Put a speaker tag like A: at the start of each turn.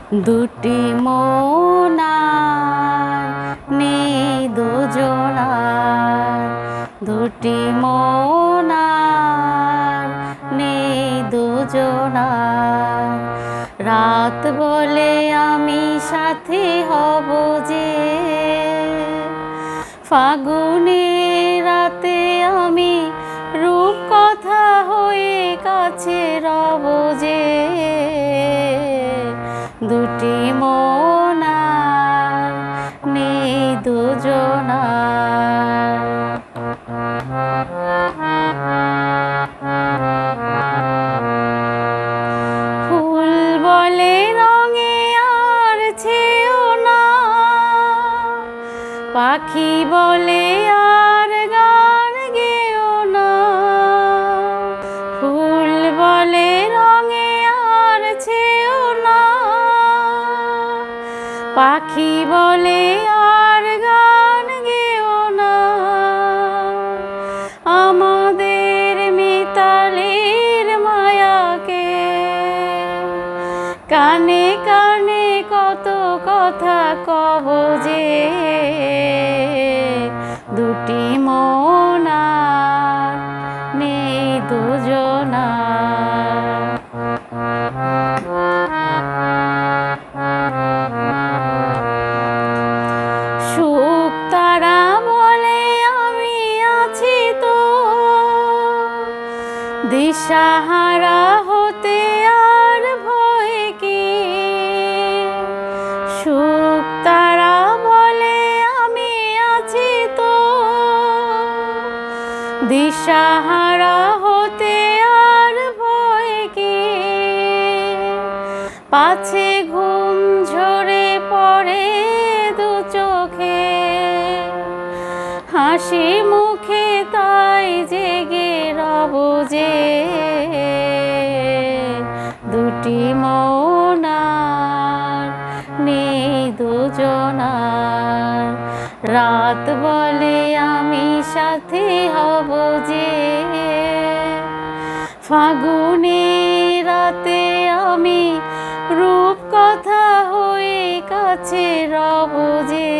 A: দুটি মন আর নেই দুজনার, দুটি মন আর নেই দুজনার। রাত বলে আমি সাথী হব যে, ফাগুনের রাতে আমি রূপকথা হয়ে কাছে রব যে। দুটি মন আর নেই দুজনার। ফুল বলে রঙে আর ছেও না, পাখি বলে আর গান গেও না। ফুল বলে রঙে আর ছেও না, পাখি বলে আর গান গেও না। আমাদের মিতালির মায়াকে কানে কানে কত কথা কব যে। দুটি মন আর নেই দুজনার। সুখ তারা বলে আমি আছি তো, দিশাহারা হতে আর ভয় কি। সুখ তারা বলে আমি আছি তো, দিশাহারা হতে আর ভয় কি। পাছে ঘুম ঝরে পড়ে দু চোখে, হাসি মুখে তাই জেগে রব যে। দুটি মন আর নেই দুজনার। রাত বলে আমি সাথী হব যে, ফাগুনের রাতে আমি রূপকথা হয়ে কাছে রব যে।